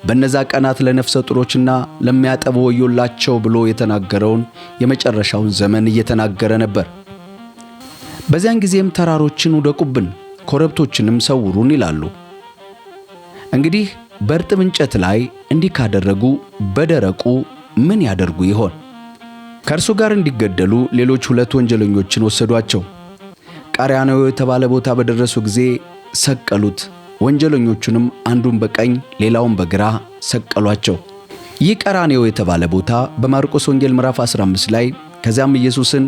Speaker 1: በነዛ ቀናት ለነፍሰ ጡሮችና ለሚያጠቡ ወዮላቸው ብሎ የተናገረውን የመጨረሻውን ዘመን እየተናገረ ነበር። በዚያን ጊዜም ተራሮችን ውደቁብን፣ ኮረብቶችንም ሰውሩን ይላሉ። እንግዲህ በእርጥብ እንጨት ላይ እንዲህ ካደረጉ በደረቁ ምን ያደርጉ ይሆን? ከእርሱ ጋር እንዲገደሉ ሌሎች 2 ወንጀለኞችን ወሰዷቸው። ቀራንዮ የተባለ ቦታ በደረሱ ጊዜ ሰቀሉት። ወንጀለኞቹንም አንዱን በቀኝ ሌላውን በግራ ሰቀሏቸው። ይህ ቀራንዮ የተባለ ቦታ በማርቆስ ወንጌል ምዕራፍ 15 ላይ ከዚያም ኢየሱስን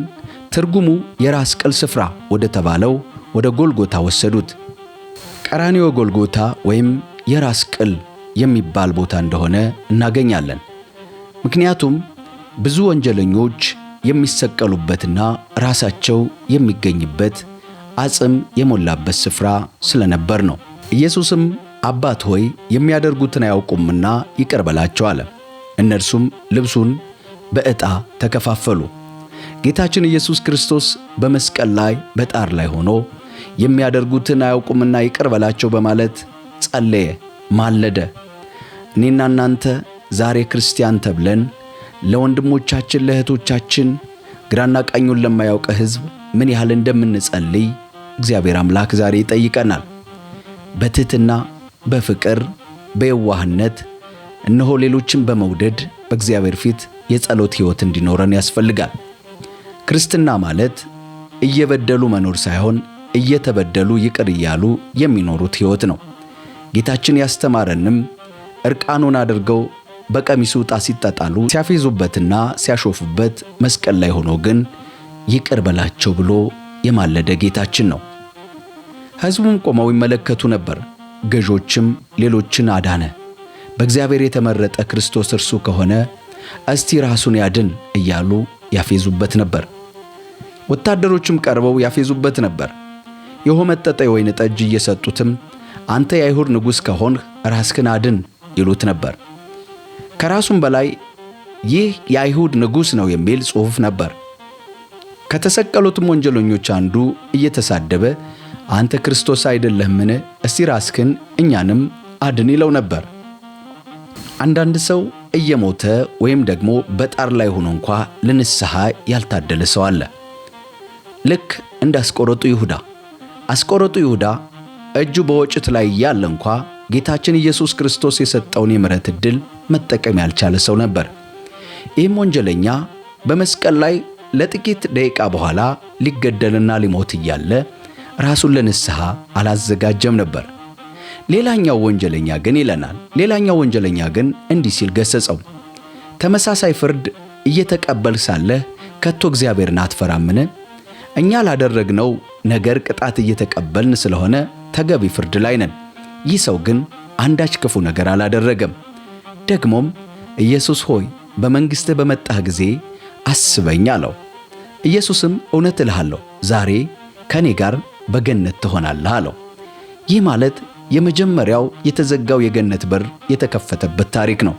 Speaker 1: ትርጉሙ የራስ ቅል ስፍራ ወደ ተባለው ወደ ጎልጎታ ወሰዱት። ቀራንዮ ጎልጎታ ወይም የራስ ቅል የሚባል ቦታ እንደሆነ እናገኛለን። ምክንያቱም ብዙ ወንጀለኞች የሚሰቀሉበትና ራሳቸው የሚገኝበት አጽም የሞላበት ስፍራ ስለነበር ነው። ኢየሱስም አባት ሆይ የሚያደርጉትን አያውቁምና ይቅር በላቸው አለ። እነርሱም ልብሱን በዕጣ ተከፋፈሉ። ጌታችን ኢየሱስ ክርስቶስ በመስቀል ላይ በጣር ላይ ሆኖ የሚያደርጉትን አያውቁምና ይቅር በላቸው በማለት ጸለየ፣ ማለደ። እኔና እናንተ ዛሬ ክርስቲያን ተብለን ለወንድሞቻችን ለእህቶቻችን ግራና ቀኙን ለማያውቅ ሕዝብ ምን ያህል እንደምንጸልይ እግዚአብሔር አምላክ ዛሬ ይጠይቀናል። በትሕትና በፍቅር በየዋህነት እነሆ ሌሎችን በመውደድ በእግዚአብሔር ፊት የጸሎት ሕይወት እንዲኖረን ያስፈልጋል። ክርስትና ማለት እየበደሉ መኖር ሳይሆን እየተበደሉ ይቅር እያሉ የሚኖሩት ሕይወት ነው። ጌታችን ያስተማረንም እርቃኑን አድርገው በቀሚሱ ዕጣ ሲጣጣሉ ሲያፌዙበትና ሲያሾፉበት መስቀል ላይ ሆኖ ግን ይቅር በላቸው ብሎ የማለደ ጌታችን ነው። ሕዝቡም ቆመው ይመለከቱ ነበር። ገዦችም ሌሎችን አዳነ፣ በእግዚአብሔር የተመረጠ ክርስቶስ እርሱ ከሆነ እስቲ ራሱን ያድን እያሉ ያፌዙበት ነበር። ወታደሮችም ቀርበው ያፌዙበት ነበር። የሆመጠጠ የወይን ጠጅ እየሰጡትም አንተ የአይሁድ ንጉሥ ከሆንህ ራስህን አድን ይሉት ነበር። ከራሱም በላይ ይህ የአይሁድ ንጉሥ ነው የሚል ጽሑፍ ነበር። ከተሰቀሉትም ወንጀለኞች አንዱ እየተሳደበ አንተ ክርስቶስ አይደለህምን? እስቲ ራስህን እኛንም አድን ይለው ነበር። አንዳንድ ሰው እየሞተ ወይም ደግሞ በጣር ላይ ሆኖ እንኳ ለንስሐ ያልታደለ ሰው አለ። ልክ እንደ አስቆሮቱ ይሁዳ። አስቆሮቱ ይሁዳ እጁ በወጭት ላይ ያለ እንኳ ጌታችን ኢየሱስ ክርስቶስ የሰጠውን የምሕረት ዕድል መጠቀም ያልቻለ ሰው ነበር። ይህም ወንጀለኛ በመስቀል ላይ ለጥቂት ደቂቃ በኋላ ሊገደልና ሊሞት እያለ ራሱን ለንስሐ አላዘጋጀም ነበር። ሌላኛው ወንጀለኛ ግን ይለናል። ሌላኛው ወንጀለኛ ግን እንዲህ ሲል ገሰጸው፣ ተመሳሳይ ፍርድ እየተቀበል ሳለህ ከቶ እግዚአብሔርን አትፈራምን? እኛ ላደረግነው ነገር ቅጣት እየተቀበልን ስለሆነ ተገቢ ፍርድ ላይ ነን። ይህ ሰው ግን አንዳች ክፉ ነገር አላደረገም። ደግሞም ኢየሱስ ሆይ በመንግሥትህ በመጣህ ጊዜ አስበኝ አለው። ኢየሱስም እውነት እልሃለሁ ዛሬ ከእኔ ጋር በገነት ትሆናለህ አለው። ይህ ማለት የመጀመሪያው የተዘጋው የገነት በር የተከፈተበት ታሪክ ነው።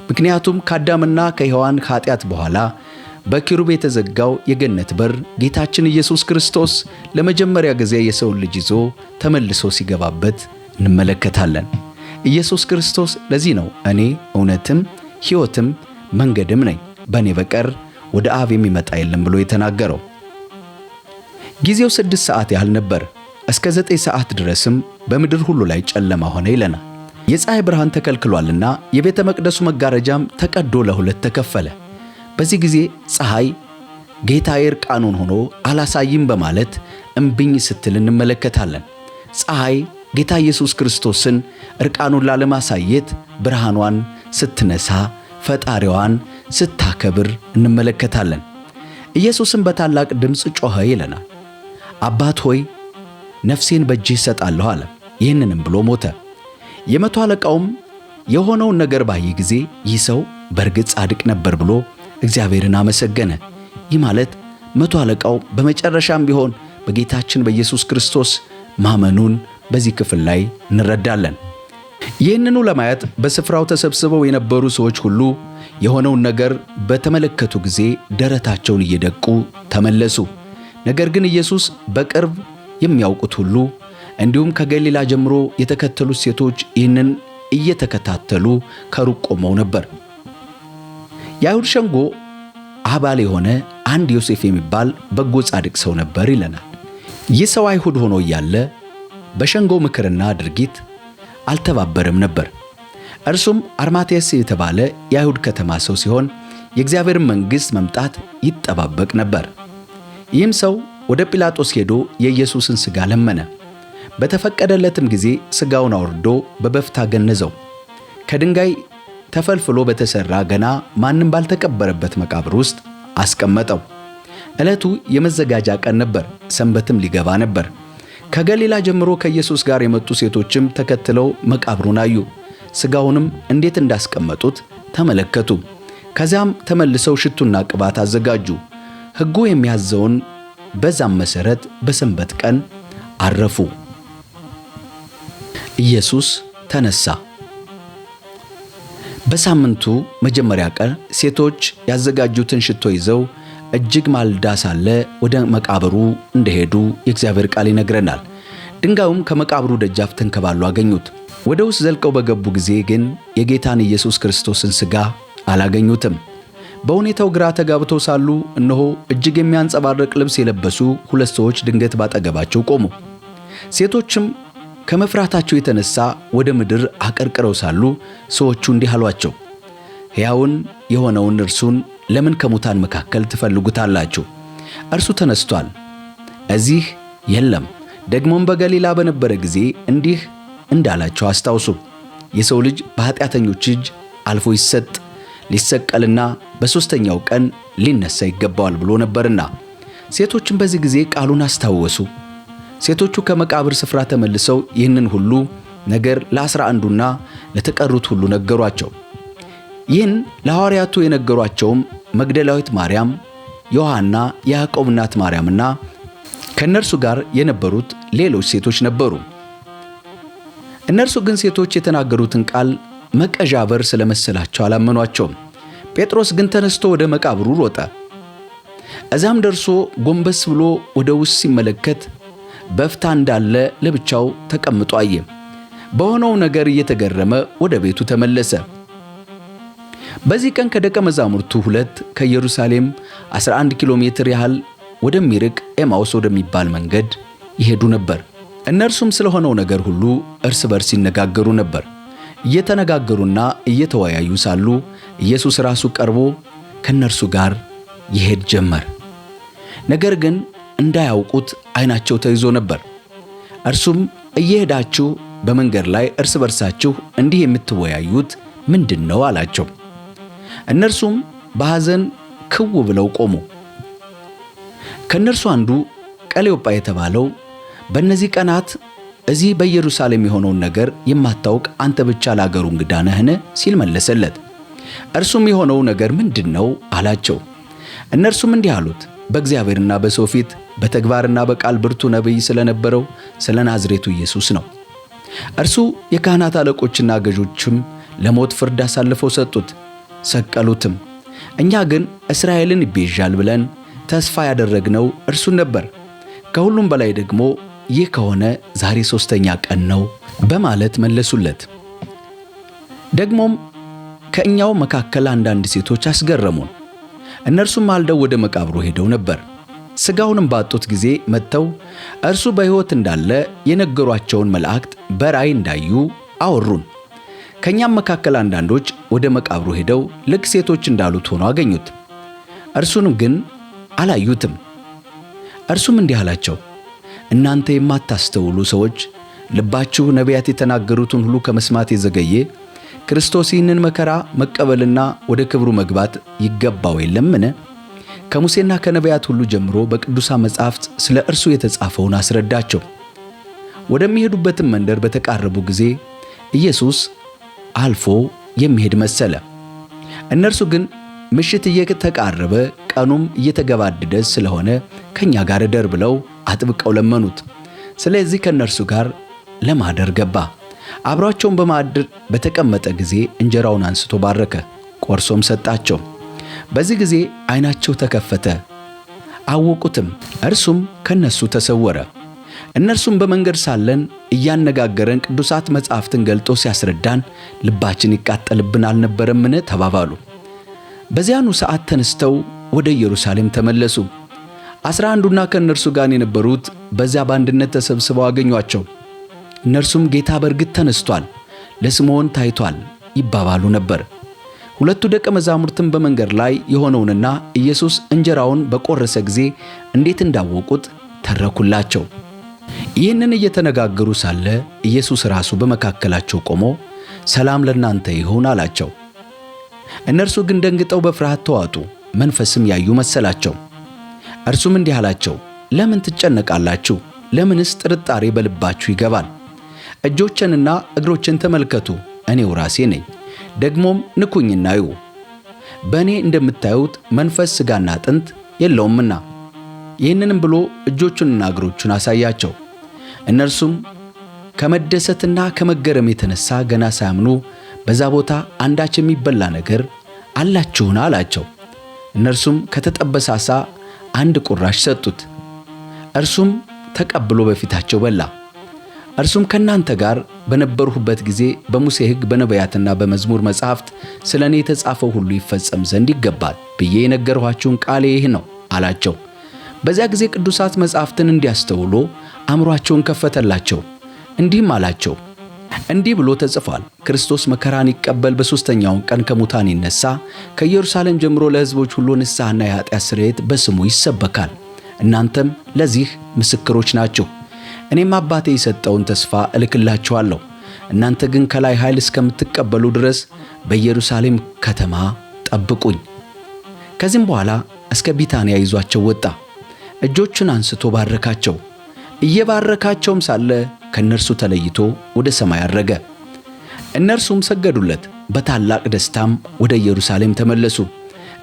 Speaker 1: ምክንያቱም ከአዳምና ከሔዋን ኃጢአት በኋላ በኪሩብ የተዘጋው የገነት በር ጌታችን ኢየሱስ ክርስቶስ ለመጀመሪያ ጊዜ የሰውን ልጅ ይዞ ተመልሶ ሲገባበት እንመለከታለን። ኢየሱስ ክርስቶስ ለዚህ ነው እኔ እውነትም ሕይወትም መንገድም ነኝ፣ በእኔ በቀር ወደ አብ የሚመጣ የለም ብሎ የተናገረው። ጊዜው 6 ሰዓት ያህል ነበር። እስከ 9 ሰዓት ድረስም በምድር ሁሉ ላይ ጨለማ ሆነ ይለናል። የፀሐይ ብርሃን ተከልክሏልና የቤተ መቅደሱ መጋረጃም ተቀዶ ለሁለት ተከፈለ። በዚህ ጊዜ ፀሐይ ጌታዬ ዕርቃኑን ሆኖ አላሳይም በማለት እምቢኝ ስትል እንመለከታለን። ፀሐይ ጌታ ኢየሱስ ክርስቶስን ዕርቃኑን ላለማሳየት ብርሃኗን ስትነሳ ፈጣሪዋን ስታከብር እንመለከታለን። ኢየሱስም በታላቅ ድምፅ ጮኸ ይለናል። አባት ሆይ ነፍሴን በእጅህ እሰጣለሁ አለ። ይህንንም ብሎ ሞተ። የመቶ አለቃውም የሆነውን ነገር ባየ ጊዜ ይህ ሰው በእርግጥ ጻድቅ ነበር ብሎ እግዚአብሔርን አመሰገነ። ይህ ማለት መቶ አለቃው በመጨረሻም ቢሆን በጌታችን በኢየሱስ ክርስቶስ ማመኑን በዚህ ክፍል ላይ እንረዳለን። ይህንኑ ለማየት በስፍራው ተሰብስበው የነበሩ ሰዎች ሁሉ የሆነውን ነገር በተመለከቱ ጊዜ ደረታቸውን እየደቁ ተመለሱ። ነገር ግን ኢየሱስ በቅርብ የሚያውቁት ሁሉ እንዲሁም ከገሊላ ጀምሮ የተከተሉት ሴቶች ይህንን እየተከታተሉ ከሩቅ ቆመው ነበር። የአይሁድ ሸንጎ አባል የሆነ አንድ ዮሴፍ የሚባል በጎ ጻድቅ ሰው ነበር ይለናል። ይህ ሰው አይሁድ ሆኖ እያለ በሸንጎው ምክርና ድርጊት አልተባበረም ነበር። እርሱም አርማቴስ የተባለ የአይሁድ ከተማ ሰው ሲሆን የእግዚአብሔርን መንግሥት መምጣት ይጠባበቅ ነበር። ይህም ሰው ወደ ጲላጦስ ሄዶ የኢየሱስን ሥጋ ለመነ። በተፈቀደለትም ጊዜ ሥጋውን አውርዶ በበፍታ ገነዘው፣ ከድንጋይ ተፈልፍሎ በተሠራ ገና ማንም ባልተቀበረበት መቃብር ውስጥ አስቀመጠው። ዕለቱ የመዘጋጃ ቀን ነበር፣ ሰንበትም ሊገባ ነበር። ከገሊላ ጀምሮ ከኢየሱስ ጋር የመጡ ሴቶችም ተከትለው መቃብሩን አዩ። ሥጋውንም እንዴት እንዳስቀመጡት ተመለከቱ። ከዚያም ተመልሰው ሽቱና ቅባት አዘጋጁ። ሕጉ የሚያዘውን በዛም መሠረት በሰንበት ቀን አረፉ። ኢየሱስ ተነሳ። በሳምንቱ መጀመሪያ ቀን ሴቶች ያዘጋጁትን ሽቶ ይዘው እጅግ ማልዳ ሳለ ወደ መቃብሩ እንደሄዱ የእግዚአብሔር ቃል ይነግረናል። ድንጋዩም ከመቃብሩ ደጃፍ ተንከባሎ አገኙት። ወደ ውስጥ ዘልቀው በገቡ ጊዜ ግን የጌታን ኢየሱስ ክርስቶስን ሥጋ አላገኙትም። በሁኔታው ግራ ተጋብተው ሳሉ እነሆ እጅግ የሚያንጸባርቅ ልብስ የለበሱ ሁለት ሰዎች ድንገት ባጠገባቸው ቆሙ። ሴቶችም ከመፍራታቸው የተነሳ ወደ ምድር አቀርቅረው ሳሉ ሰዎቹ እንዲህ አሏቸው፣ ሕያውን የሆነውን እርሱን ለምን ከሙታን መካከል ትፈልጉታላችሁ? እርሱ ተነስቷል፣ እዚህ የለም። ደግሞም በገሊላ በነበረ ጊዜ እንዲህ እንዳላቸው አስታውሱ። የሰው ልጅ በኃጢአተኞች እጅ አልፎ ይሰጥ፣ ሊሰቀልና በሦስተኛው ቀን ሊነሣ ይገባዋል ብሎ ነበርና። ሴቶችም በዚህ ጊዜ ቃሉን አስታወሱ። ሴቶቹ ከመቃብር ስፍራ ተመልሰው ይህንን ሁሉ ነገር ለ11ዱና ለተቀሩት ሁሉ ነገሯቸው። ይህን ለሐዋርያቱ የነገሯቸውም መግደላዊት ማርያም፣ ዮሐና፣ የያዕቆብ እናት ማርያምና ከእነርሱ ጋር የነበሩት ሌሎች ሴቶች ነበሩ። እነርሱ ግን ሴቶች የተናገሩትን ቃል መቀዣበር ስለመሰላቸው አላመኗቸውም። ጴጥሮስ ግን ተነስቶ ወደ መቃብሩ ሮጠ። እዛም ደርሶ ጎንበስ ብሎ ወደ ውስጥ ሲመለከት በፍታ እንዳለ ለብቻው ተቀምጦ አየ። በሆነው ነገር እየተገረመ ወደ ቤቱ ተመለሰ። በዚህ ቀን ከደቀ መዛሙርቱ ሁለት ከኢየሩሳሌም 11 ኪሎ ሜትር ያህል ወደሚርቅ ኤማውስ ወደሚባል መንገድ ይሄዱ ነበር። እነርሱም ስለሆነው ነገር ሁሉ እርስ በርስ ይነጋገሩ ነበር። እየተነጋገሩና እየተወያዩ ሳሉ ኢየሱስ ራሱ ቀርቦ ከእነርሱ ጋር ይሄድ ጀመር። ነገር ግን እንዳያውቁት ዓይናቸው ተይዞ ነበር። እርሱም እየሄዳችሁ በመንገድ ላይ እርስ በርሳችሁ እንዲህ የምትወያዩት ምንድን ነው አላቸው። እነርሱም በሐዘን ክው ብለው ቆሙ። ከእነርሱ አንዱ ቀሌዮጳ የተባለው በእነዚህ ቀናት እዚህ በኢየሩሳሌም የሆነውን ነገር የማታውቅ አንተ ብቻ ለአገሩ እንግዳ ነህን? ሲል መለሰለት። እርሱም የሆነው ነገር ምንድን ነው አላቸው። እነርሱም እንዲህ አሉት፣ በእግዚአብሔርና በሰው ፊት በተግባርና በቃል ብርቱ ነቢይ ስለነበረው ስለ ናዝሬቱ ኢየሱስ ነው። እርሱ የካህናት አለቆችና ገዦችም ለሞት ፍርድ አሳልፈው ሰጡት፣ ሰቀሉትም። እኛ ግን እስራኤልን ይቤዣል ብለን ተስፋ ያደረግነው እርሱን ነበር። ከሁሉም በላይ ደግሞ ይህ ከሆነ ዛሬ 3ኛ ቀን ነው በማለት መለሱለት። ደግሞም ከእኛው መካከል አንዳንድ ሴቶች አስገረሙን። እነርሱም ማልደው ወደ መቃብሩ ሄደው ነበር። ሥጋውንም ባጡት ጊዜ መጥተው እርሱ በሕይወት እንዳለ የነገሯቸውን መላእክት በራእይ እንዳዩ አወሩን። ከእኛም መካከል አንዳንዶች ወደ መቃብሩ ሄደው ልክ ሴቶች እንዳሉት ሆኖ አገኙት፣ እርሱንም ግን አላዩትም። እርሱም እንዲህ አላቸው፣ እናንተ የማታስተውሉ ሰዎች፣ ልባችሁ ነቢያት የተናገሩትን ሁሉ ከመስማት የዘገየ ክርስቶስ ይህንን መከራ መቀበልና ወደ ክብሩ መግባት ይገባው የለምን? ከሙሴና ከነቢያት ሁሉ ጀምሮ በቅዱሳን መጻሕፍት ስለ እርሱ የተጻፈውን አስረዳቸው። ወደሚሄዱበትም መንደር በተቃረቡ ጊዜ ኢየሱስ አልፎ የሚሄድ መሰለ። እነርሱ ግን ምሽት እየተቃረበ ቀኑም እየተገባደደ ስለሆነ ከኛ ጋር እደር ብለው አጥብቀው ለመኑት። ስለዚህ ከእነርሱ ጋር ለማደር ገባ። አብሯቸውን በማዕድ በተቀመጠ ጊዜ እንጀራውን አንስቶ ባረከ፣ ቆርሶም ሰጣቸው። በዚህ ጊዜ ዓይናቸው ተከፈተ፣ አወቁትም፣ እርሱም ከነሱ ተሰወረ። እነርሱም በመንገድ ሳለን እያነጋገረን ቅዱሳት መጻሕፍትን ገልጦ ሲያስረዳን ልባችን ይቃጠልብን አልነበረምን? ተባባሉ። በዚያኑ ሰዓት ተነስተው ወደ ኢየሩሳሌም ተመለሱ። 11ዱና ከእነርሱ ጋር የነበሩት በዚያ በአንድነት ተሰብስበው አገኟቸው። እነርሱም ጌታ በእርግጥ ተነስቷል፣ ለስምዖን ታይቷል ይባባሉ ነበር። ሁለቱ ደቀ መዛሙርትም በመንገድ ላይ የሆነውንና ኢየሱስ እንጀራውን በቆረሰ ጊዜ እንዴት እንዳወቁት ተረኩላቸው። ይህንን እየተነጋገሩ ሳለ ኢየሱስ ራሱ በመካከላቸው ቆሞ ሰላም ለእናንተ ይሁን አላቸው። እነርሱ ግን ደንግጠው በፍርሃት ተዋጡ፣ መንፈስም ያዩ መሰላቸው። እርሱም እንዲህ አላቸው፣ ለምን ትጨነቃላችሁ? ለምንስ ጥርጣሬ በልባችሁ ይገባል? እጆቼንና እግሮቼን ተመልከቱ፣ እኔው ራሴ ነኝ። ደግሞም ንኩኝና እዩ፣ በእኔ እንደምታዩት መንፈስ ሥጋና አጥንት የለውምና። ይህንንም ብሎ እጆቹንና እግሮቹን አሳያቸው። እነርሱም ከመደሰትና ከመገረም የተነሳ ገና ሳያምኑ በዛ ቦታ አንዳች የሚበላ ነገር አላችሁን አላቸው። እነርሱም ከተጠበሰ ዓሣ አንድ ቁራሽ ሰጡት። እርሱም ተቀብሎ በፊታቸው በላ። እርሱም ከእናንተ ጋር በነበርሁበት ጊዜ በሙሴ ሕግ በነቢያትና በመዝሙር መጻሕፍት ስለ እኔ የተጻፈው ሁሉ ይፈጸም ዘንድ ይገባል ብዬ የነገርኋችሁን ቃሌ ይህ ነው አላቸው። በዚያ ጊዜ ቅዱሳት መጻሕፍትን እንዲያስተውሉ አእምሮአቸውን ከፈተላቸው። እንዲህም አላቸው፣ እንዲህ ብሎ ተጽፏል፣ ክርስቶስ መከራን ይቀበል፣ በሦስተኛው ቀን ከሙታን ይነሣ፣ ከኢየሩሳሌም ጀምሮ ለሕዝቦች ሁሉ ንስሐና የኃጢአት ስርየት በስሙ ይሰበካል። እናንተም ለዚህ ምስክሮች ናችሁ። እኔም አባቴ የሰጠውን ተስፋ እልክላችኋለሁ። እናንተ ግን ከላይ ኃይል እስከምትቀበሉ ድረስ በኢየሩሳሌም ከተማ ጠብቁኝ። ከዚህም በኋላ እስከ ቢታንያ ይዟቸው ወጣ። እጆቹን አንስቶ ባረካቸው። እየባረካቸውም ሳለ ከእነርሱ ተለይቶ ወደ ሰማይ አረገ። እነርሱም ሰገዱለት። በታላቅ ደስታም ወደ ኢየሩሳሌም ተመለሱ።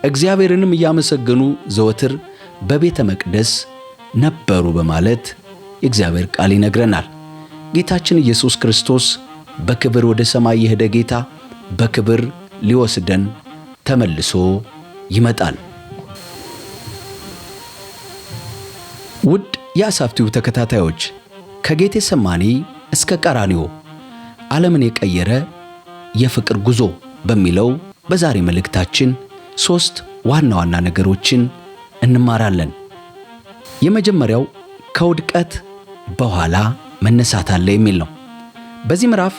Speaker 1: እግዚአብሔርንም እያመሰገኑ ዘወትር በቤተ መቅደስ ነበሩ በማለት የእግዚአብሔር ቃል ይነግረናል። ጌታችን ኢየሱስ ክርስቶስ በክብር ወደ ሰማይ የሄደ ጌታ በክብር ሊወስደን ተመልሶ ይመጣል። ውድ የአሳፍቲው ተከታታዮች ከጌቴሰማኒ እስከ ቀራንዮ ዓለምን የቀየረ የፍቅር ጉዞ በሚለው በዛሬ መልእክታችን 3 ዋና ዋና ነገሮችን እንማራለን። የመጀመሪያው ከውድቀት በኋላ መነሳት አለ የሚል ነው። በዚህ ምዕራፍ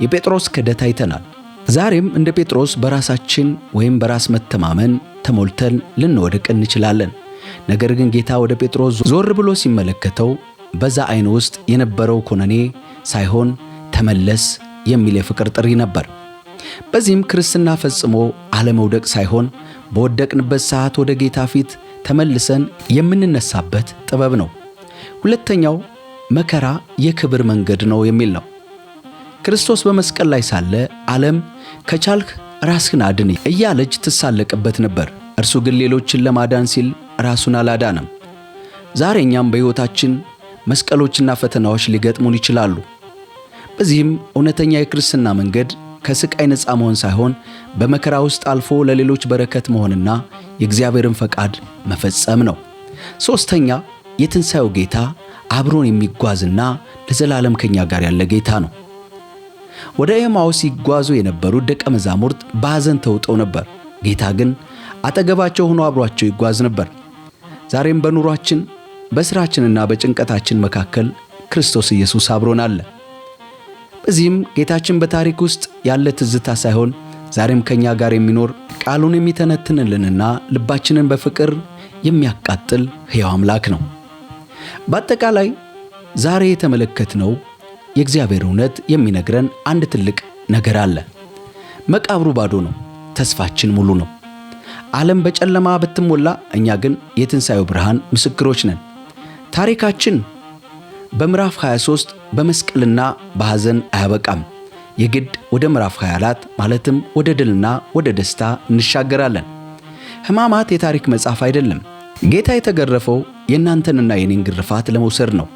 Speaker 1: የጴጥሮስ ክህደት አይተናል። ዛሬም እንደ ጴጥሮስ በራሳችን ወይም በራስ መተማመን ተሞልተን ልንወድቅ እንችላለን። ነገር ግን ጌታ ወደ ጴጥሮስ ዞር ብሎ ሲመለከተው በዛ ዓይን ውስጥ የነበረው ኮነኔ ሳይሆን ተመለስ የሚል የፍቅር ጥሪ ነበር። በዚህም ክርስትና ፈጽሞ አለመውደቅ ሳይሆን በወደቅንበት ሰዓት ወደ ጌታ ፊት ተመልሰን የምንነሳበት ጥበብ ነው። ሁለተኛው መከራ የክብር መንገድ ነው የሚል ነው። ክርስቶስ በመስቀል ላይ ሳለ ዓለም ከቻልክ ራስህን አድን እያለች ትሳለቅበት ነበር። እርሱ ግን ሌሎችን ለማዳን ሲል ራሱን አላዳነም። ዛሬ እኛም በሕይወታችን መስቀሎችና ፈተናዎች ሊገጥሙን ይችላሉ። በዚህም እውነተኛ የክርስትና መንገድ ከስቃይ ነፃ መሆን ሳይሆን በመከራ ውስጥ አልፎ ለሌሎች በረከት መሆንና የእግዚአብሔርን ፈቃድ መፈጸም ነው። ሦስተኛ የትንሣኤው ጌታ አብሮን የሚጓዝና ለዘላለም ከኛ ጋር ያለ ጌታ ነው። ወደ ኤማውስ ሲጓዙ የነበሩት ደቀ መዛሙርት በሐዘን ተውጠው ነበር። ጌታ ግን አጠገባቸው ሆኖ አብሯቸው ይጓዝ ነበር። ዛሬም በኑሯችን በሥራችንና በጭንቀታችን መካከል ክርስቶስ ኢየሱስ አብሮን አለ። በዚህም ጌታችን በታሪክ ውስጥ ያለ ትዝታ ሳይሆን ዛሬም ከኛ ጋር የሚኖር ቃሉን የሚተነትንልንና ልባችንን በፍቅር የሚያቃጥል ሕያው አምላክ ነው። በአጠቃላይ ዛሬ የተመለከትነው የእግዚአብሔር እውነት የሚነግረን አንድ ትልቅ ነገር አለ። መቃብሩ ባዶ ነው፣ ተስፋችን ሙሉ ነው። ዓለም በጨለማ ብትሞላ፣ እኛ ግን የትንሣኤው ብርሃን ምስክሮች ነን። ታሪካችን በምዕራፍ 23 በመስቀልና በሐዘን አያበቃም። የግድ ወደ ምዕራፍ 24 ማለትም ወደ ድልና ወደ ደስታ እንሻገራለን። ሕማማት የታሪክ መጽሐፍ አይደለም። ጌታ የተገረፈው የእናንተንና የኔን ግርፋት ለመውሰድ ነው።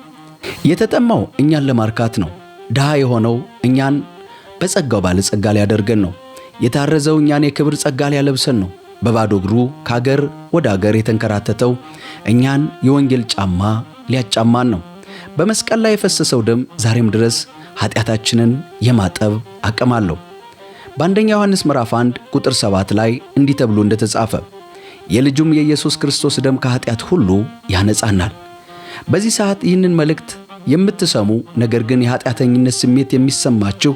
Speaker 1: የተጠማው እኛን ለማርካት ነው። ድሃ የሆነው እኛን በጸጋው ባለጸጋ ሊያደርገን ነው። የታረዘው እኛን የክብር ጸጋ ሊያለብሰን ነው። በባዶ እግሩ ከአገር ወደ አገር የተንከራተተው እኛን የወንጌል ጫማ ሊያጫማን ነው። በመስቀል ላይ የፈሰሰው ደም ዛሬም ድረስ ኃጢአታችንን የማጠብ አቅም አለው። በአንደኛ ዮሐንስ ምዕራፍ 1 ቁጥር 7 ላይ እንዲህ ተብሎ እንደተጻፈ የልጁም የኢየሱስ ክርስቶስ ደም ከኃጢአት ሁሉ ያነጻናል። በዚህ ሰዓት ይህንን መልእክት የምትሰሙ ነገር ግን የኃጢአተኝነት ስሜት የሚሰማችሁ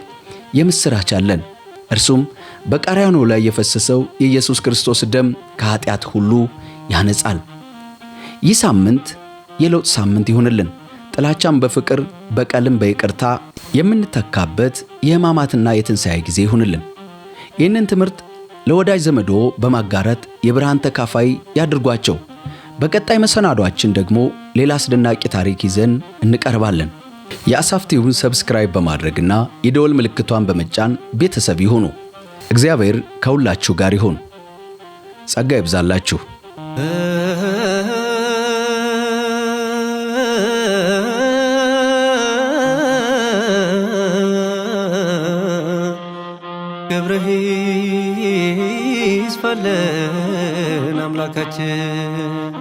Speaker 1: የምስራች አለን። እርሱም በቀራንዮ ላይ የፈሰሰው የኢየሱስ ክርስቶስ ደም ከኃጢአት ሁሉ ያነጻል። ይህ ሳምንት የለውጥ ሳምንት ይሁንልን። ጥላቻን በፍቅር በቀልም በይቅርታ የምንተካበት የሕማማትና የትንሣኤ ጊዜ ይሁንልን። ይህንን ትምህርት ለወዳጅ ዘመዶ በማጋራት የብርሃን ተካፋይ ያድርጓቸው። በቀጣይ መሰናዷችን ደግሞ ሌላ አስደናቂ ታሪክ ይዘን እንቀርባለን። የአሳፍ ቲዩብን ሰብስክራይብ በማድረግና የደወል ምልክቷን በመጫን ቤተሰብ ይሁኑ። እግዚአብሔር ከሁላችሁ ጋር ይሁን። ጸጋ ይብዛላችሁ።
Speaker 2: ገብረህ ይስፋልን አምላካችን